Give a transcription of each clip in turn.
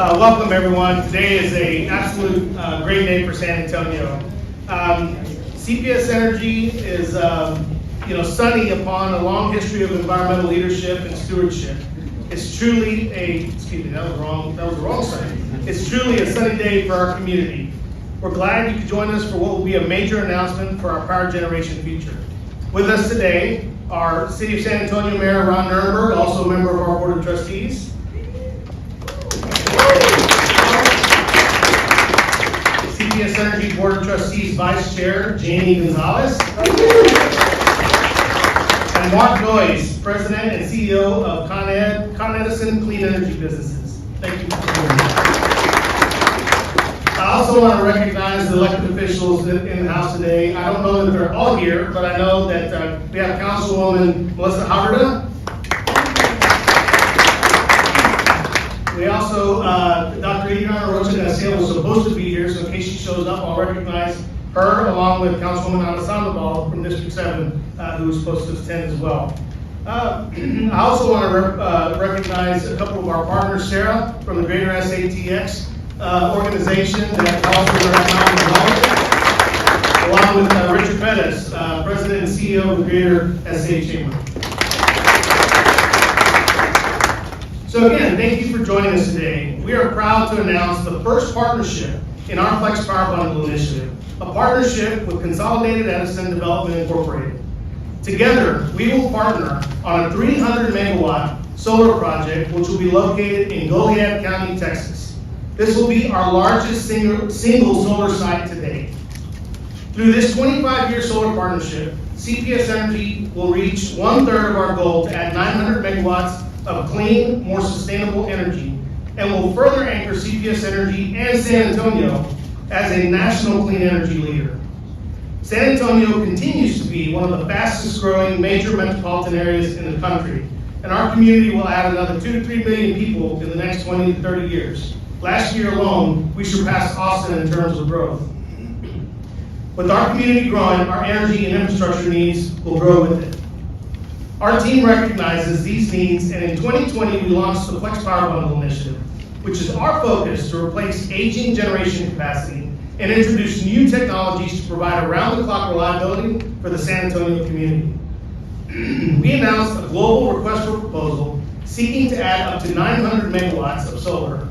Welcome everyone. Today is an absolute great day for San Antonio. CPS Energy is sunny upon a long history of environmental leadership and stewardship. It's truly that was the wrong side. It's truly a sunny day for our community. We're glad you could join us for what will be a major announcement for our power generation future. With us today are City of San Antonio Mayor Ron Nirenberg, also a member of our Board of Trustees. CPS Energy Board of Trustees Vice Chair Jamie Gonzalez. And Mark Noyes, President and CEO of Con Edison Clean Energy businesses. Thank you for joining me. I also want to recognize the elected officials in the House today. I don't know that they're all here, but I know that we have Councilwoman Melissa Haverda. We also, Dr. Adriana Rocha Garcia was supposed to be here, so in case she shows up, I'll recognize her along with Councilwoman Alessandro from District 7, who is supposed to attend as well. I also want to recognize a couple of our partners, Sarah from the Greater SATX organization that helps with our economic development, along with Richard Pettis, President and CEO of the Greater SA Chamber. So again, thank you for joining us today. We are proud to announce the first partnership in our Flex Power Bundle initiative, a partnership with Consolidated Edison Development Incorporated. Together, we will partner on a 300 megawatt solar project which will be located in Goliad County, Texas. This will be our largest single solar site to date. Through this 25-year solar partnership, CPS Energy will reach 1/3 of our goal to add 900 megawatts of clean, more sustainable energy, and will further anchor CPS Energy and San Antonio as a national clean energy leader. San Antonio continues to be one of the fastest growing major metropolitan areas in the country, and our community will add another 2 to 3 million people in the next 20 to 30 years. Last year alone, we surpassed Austin in terms of growth. With our community growing, our energy and infrastructure needs will grow with it. Our team recognizes these needs, and in 2020, we launched the Flex Power Bundle initiative, which is our focus to replace aging generation capacity and introduce new technologies to provide around-the-clock reliability for the San Antonio community. We announced a global request for proposal seeking to add up to 900 megawatts of solar,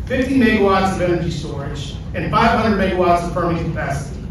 50 megawatts of energy storage, and 500 megawatts of firming capacity.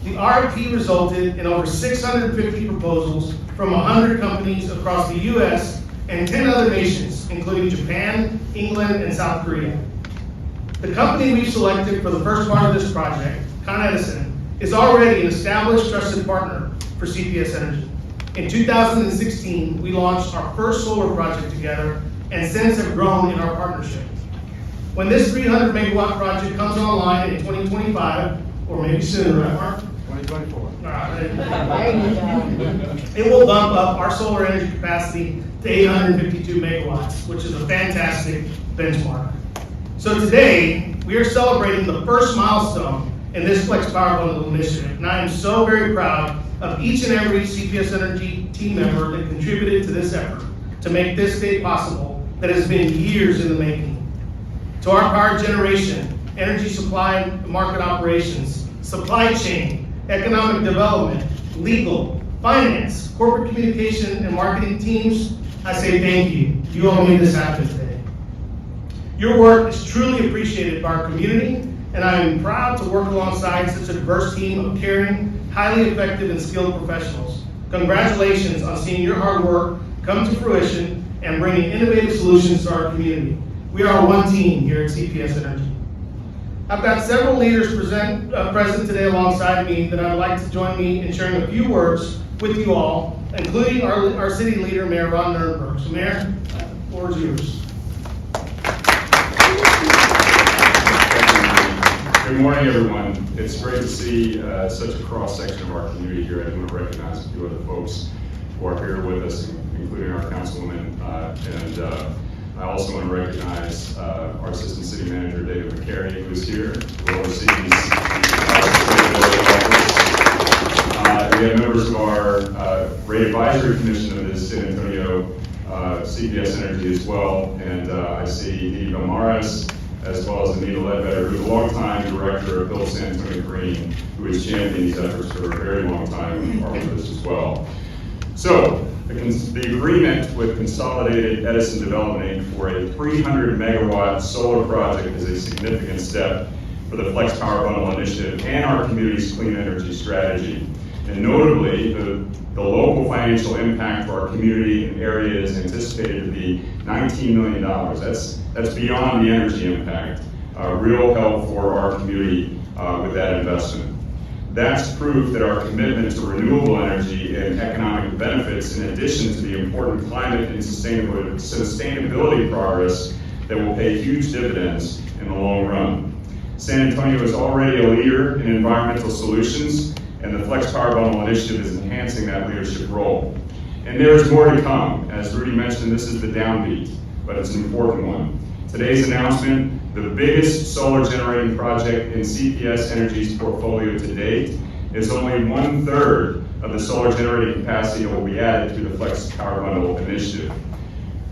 The RFP resulted in over 650 proposals from 100 companies across the U.S. and 10 other nations, including Japan, England, and South Korea. The company we've selected for the first part of this project, Con Edison, is already an established trusted partner for CPS Energy. In 2016, we launched our first solar project together, and since have grown in our partnership. When this 300 megawatt project comes online in 2025, or maybe sooner, right, Mark? 2024. It will bump up our solar energy capacity to 852 megawatts, which is a fantastic benchmark. So today, we are celebrating the first milestone in this Flex Power Bundle initiative, and I am so very proud of each and every CPS Energy team member that contributed to this effort to make this day possible that has been years in the making. To our power generation, energy supply and market operations, supply chain, economic development, legal, finance, corporate communication, and marketing teams, I say thank you. You all made this happen today. Your work is truly appreciated by our community, and I am proud to work alongside such a diverse team of caring, highly effective, and skilled professionals. Congratulations on seeing your hard work come to fruition and bringing innovative solutions to our community. We are one team here at CPS Energy. I've got several leaders present today alongside me that I'd like to join me in sharing a few words with you all, including our city leader, Mayor Ron Nirenberg. So Mayor, the floor is yours. Good morning, everyone. It's great to see such a cross-section of our community here. I want to recognize a few other folks who are here with us, including our councilwoman, and I also want to recognize our Assistant City Manager, David McCary, who is here, who oversees we have members of our Rate Advisory Commission of the San Antonio CPS Energy as well, and I see Nidhi Maris as well as Anita Ledbetter, who's a longtime director of Bill San Antonio Green, who has championed these efforts for a very long time and part of this as well. So, the agreement with Consolidated Edison Development Inc. for a 300 megawatt solar project is a significant step for the Flex Power Bundle initiative and our community's clean energy strategy. And notably, the local financial impact for our community and area is anticipated to be $19 million. That's beyond the energy impact. Real help for our community with that investment. That's proof that our commitment to renewable energy and economic benefits, in addition to the important climate and sustainability progress that will pay huge dividends in the long run. San Antonio is already a leader in environmental solutions, and the Flex Power Bundle initiative is enhancing that leadership role. And there is more to come. As Rudy mentioned, this is the downbeat, but it's an important one. Today's announcement, the biggest solar generating project in CPS Energy's portfolio to date, is only 1/3 of the solar generating capacity that will be added through the Flex Power Bundle initiative.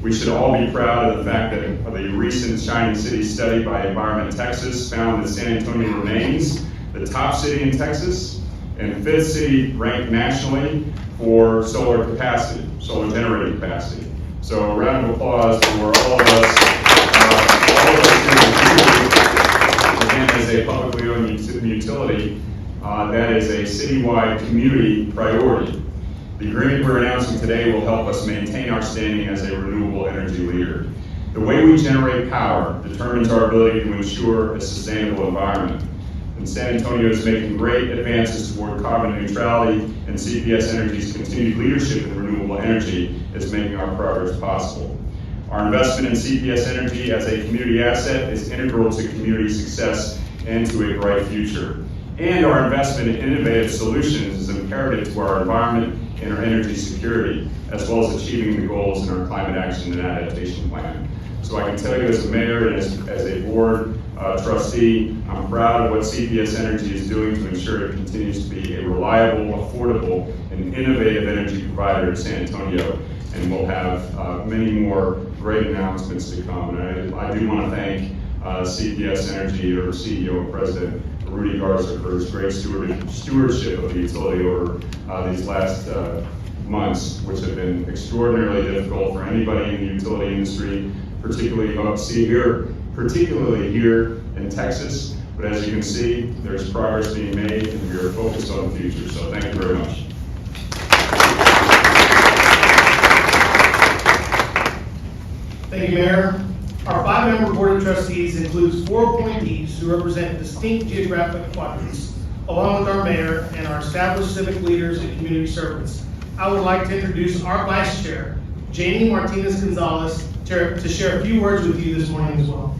We should all be proud of the fact that the recent Shining City study by Environment Texas found that San Antonio remains the top city in Texas and 5th city ranked nationally for solar capacity, solar generating capacity. So a round of applause for all of us. Again, as a publicly owned utility, that is a citywide community priority. The agreement we're announcing today will help us maintain our standing as a renewable energy leader. The way we generate power determines our ability to ensure a sustainable environment. And San Antonio is making great advances toward carbon neutrality, and CPS Energy's continued leadership in renewable energy is making our progress possible. Our investment in CPS Energy as a community asset is integral to community success and to a bright future. And our investment in innovative solutions is imperative to our environment and our energy security, as well as achieving the goals in our climate action and adaptation plan. So I can tell you as a mayor and as a board trustee, I'm proud of what CPS Energy is doing to ensure it continues to be a reliable, affordable, and innovative energy provider in San Antonio. And we'll have many more great announcements to come. And I do want to thank CPS Energy, or CEO and President Rudy Garza, for his great stewardship of the utility over these last months, which have been extraordinarily difficult for anybody in the utility industry, particularly here in Texas. But as you can see, there's progress being made, and we are focused on the future. So thank you very much. Thank you, Mayor. Our 5-member Board of Trustees includes 4 appointees who represent distinct geographic quadrants, along with our mayor and our established civic leaders and community servants. I would like to introduce our Vice Chair, Jamie Martinez-Gonzalez, to share a few words with you this morning as well.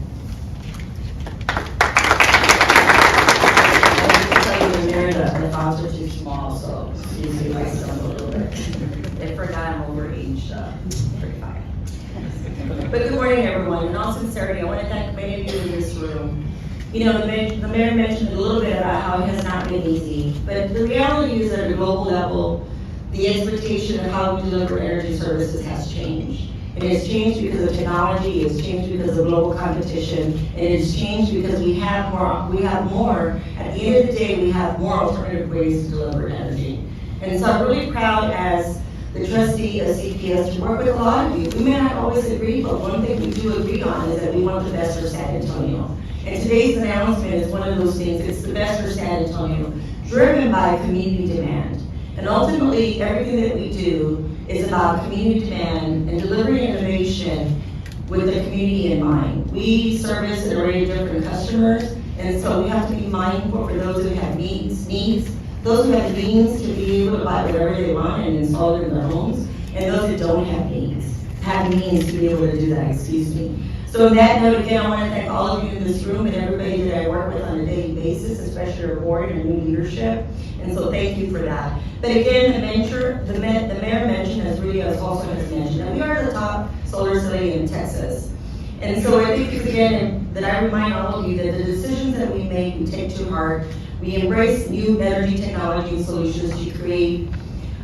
The fonts are too small, so excuse me if I stumble a little bit. They forgot I'm overaged, 35. But good morning, everyone. In all sincerity, I want to thank many of you in this room. You know, the mayor mentioned a little bit about how it has not been easy, but the reality is that at a global level, the expectation of how we deliver energy services has changed. And it's changed because of technology, it's changed because of global competition, and it's changed because we have more, at the end of the day, we have more alternative ways to deliver energy. And so I'm really proud as the trustee of CPS to work with a lot of you. We may not always agree, but one thing we do agree on is that we want the best for San Antonio. And today's announcement is one of those things. It's the best for San Antonio, driven by community demand. And ultimately, everything that we do is about community demand and delivering innovation with the community in mind. We service an array of different customers, and so we have to be mindful for those who have needs, those who have the means to be able to buy whatever they want and install it in their homes, and those who don't have means to be able to do that, excuse me. So on that note, again, I want to thank all of you in this room and everybody that I work with on a daily basis, especially our board and new leadership, and so thank you for that. But again, the mayor mentioned, as Rudy also has mentioned, that we are the top solar city in Texas. And so I think, again, that I remind all of you that the decisions that we make, we take to heart. We embrace new energy technology and solutions to create,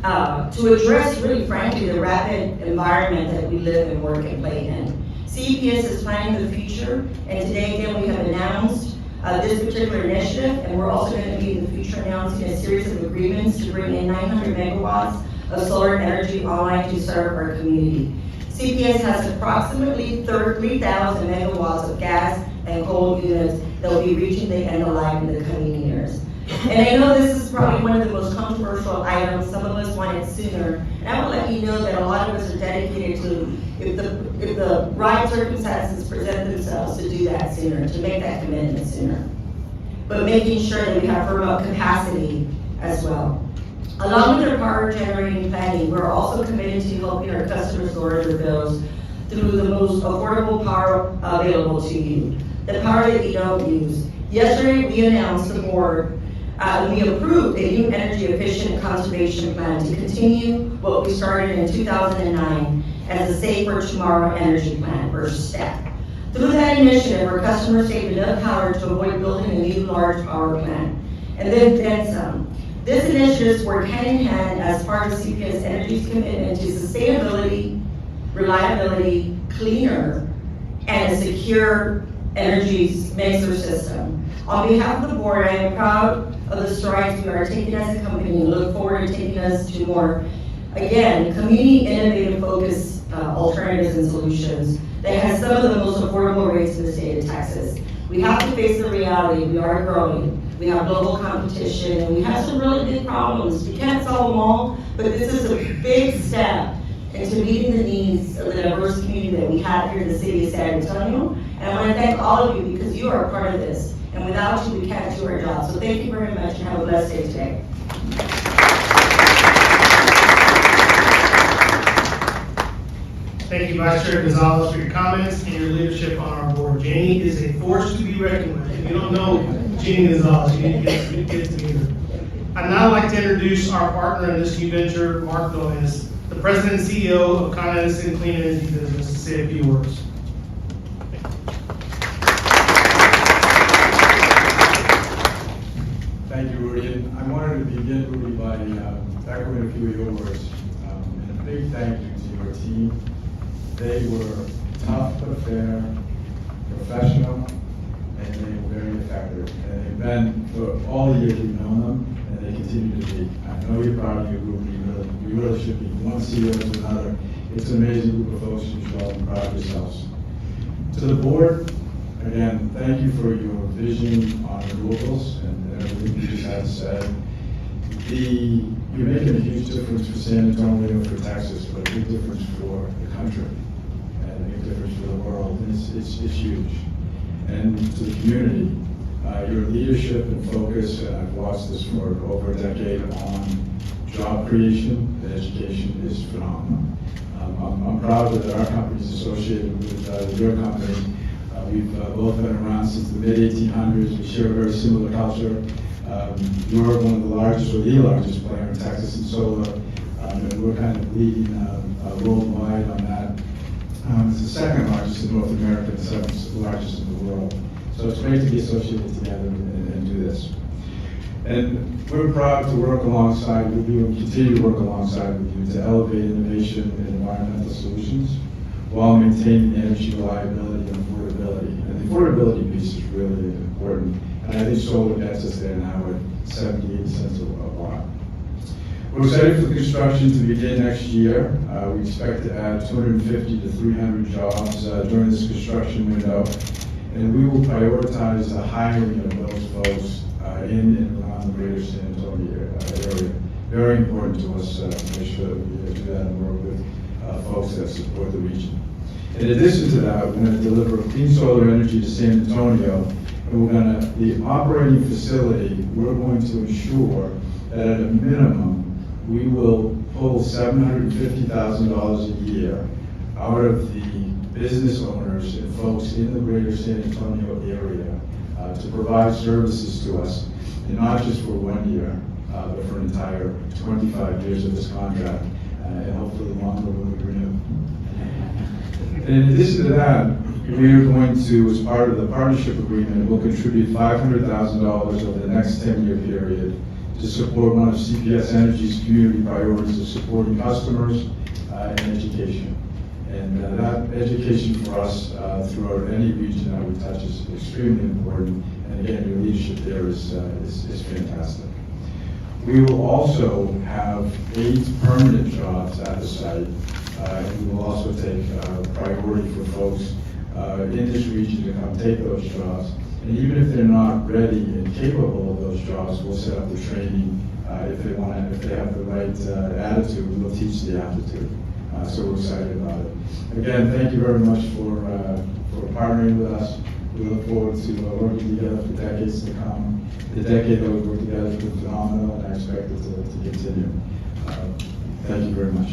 to address, really frankly, the rapid environment that we live and work and play in. CPS is planning the future, and today again we have announced this particular initiative, and we're also going to be in the future announcing a series of agreements to bring in 900 megawatts of solar energy online to serve our community. CPS has approximately 3,000 megawatts of gas and coal units that will be reaching the end of life in the coming years. And I know this is probably one of the most controversial items. Some of us want it sooner. And I will let you know that a lot of us are dedicated to, if the right circumstances present themselves, to do that sooner, to make that commitment sooner. But making sure that we have firm up capacity as well. Along with our power generating planning, we're also committed to helping our customers lower their bills through the most affordable power available to you, the power that you don't use. Yesterday, we announced the board, we approved a new energy efficient conservation plan to continue what we started in 2009 as a Save for Tomorrow energy plan, or STEP. Through that initiative, our customers saved enough power to avoid building a new large power plant, and then some. This initiative worked hand in hand as part of CPS Energy's commitment to sustainability, reliability, cleaner, and a secure energy mixer system. On behalf of the board, I am proud of the strides we are taking as a company and look forward to taking us to more, again, community innovative focused alternatives and solutions that has some of the most affordable rates in the state of Texas. We have to face the reality, we are growing. We have global competition, and we have some really big problems. We can't solve them all, but this is a big step into meeting the needs of the diverse community that we have here in the city of San Antonio. And I want to thank all of you because you are a part of this. And without you, we can't do our job. So thank you very much and have a blessed day today. Thank you, Vice Chair Gonzalez, for your comments and your leadership on our board. Janie is a force to be reckoned with. If you don't know Janie Gonzalez, you need to get to meet her. I'd now like to introduce our partner in this new venture, Mark Noyes, the President and CEO of Con Edison Clean Energy business, to say a few words. Thank you, Rudy. I wanted to begin, Rudy, by echoing a few of your words. And a big thank you to your team. They were tough but fair, professional, and they were very effective. And they've been for all the years we've known them, and they continue to be. I know you're proud of your group. You really should be. One CEO to another. It's an amazing group of folks. You should all be proud of yourselves. To the board, again, thank you for your vision on renewables and everything you just had said. You're making a huge difference for San Antonio, for Texas, but a big difference for the country and a big difference for the world. It's huge. And to the community, your leadership and focus, and I've watched this for over a decade, on job creation and education is phenomenal. I'm proud that our company is associated with your company. We've both been around since the mid-1800s. We share a very similar culture. You're one of the largest, or the largest player in Texas in solar, and we're kind of leading worldwide on that. It's the second largest in North America, the seventh largest in the world. So it's great to be associated together and do this. And we're proud to work alongside with you and continue to work alongside with you to elevate innovation and environmental solutions while maintaining energy reliability and affordability. And the affordability piece is really important. And I think solar gets us there now at 78 cents a watt. We're excited for the construction to begin next year. We expect to add 250 to 300 jobs during this construction window. And we will prioritize the hiring of those folks in and around the greater San Antonio area. Very important to us to make sure that we do that and work with folks that support the region. In addition to that, we're going to deliver clean solar energy to San Antonio, and we're going to, the operating facility, we're going to ensure that at a minimum, we will pull $750,000 a year out of the business owners and folks in the greater San Antonio area to provide services to us, and not just for 1 year, but for an entire 25 years of this contract, and hopefully longer when we renew. And in addition to that, we are going to, as part of the partnership agreement, we'll contribute $500,000 over the next 10-year period to support one of CPS Energy's community priorities of supporting customers and education. And that education for us throughout any region that we touch is extremely important. And again, your leadership there is fantastic. We will also have 8 permanent jobs at the site. And we will also take priority for folks in this region to come take those jobs. And even if they're not ready and capable of those jobs, we'll set up the training. If they have the right attitude, we'll teach the aptitude. So we're excited about it. Again, thank you very much for partnering with us. We look forward to working together for decades to come. The decade that we've worked together has been phenomenal, and I expect it to continue. Thank you very much.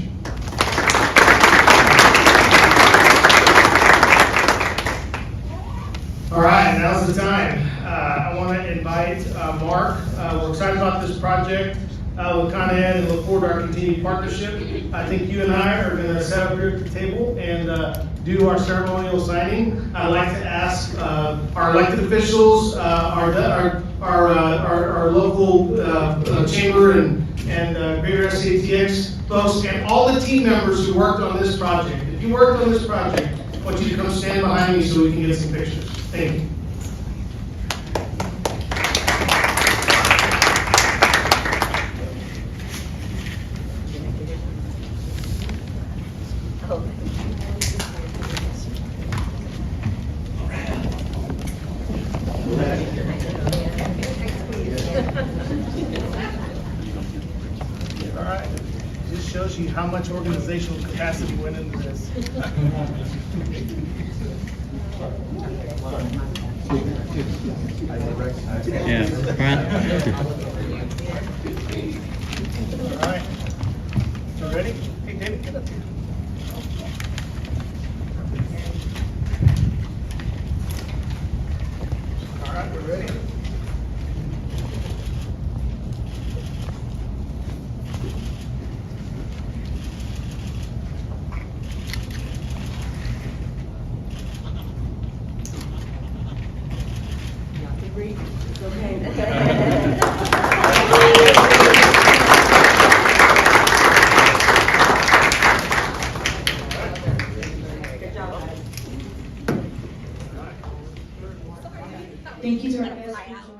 All right, now's the time. I want to invite Mark. We're excited about this project with Con Ed and look forward to our continued partnership. I think you and I are going to set up here at the table and do our ceremonial signing. I'd like to ask our elected officials, our local chamber and greater SATX folks, and all the team members who worked on this project. If you worked on this project, I want you to come stand behind me so we can get some pictures. Thank you. All right. Just shows you how much organizational capacity went into this. Yeah, All right. You ready? Hey, David, get up here. All right, we're ready. Thank you to our guests.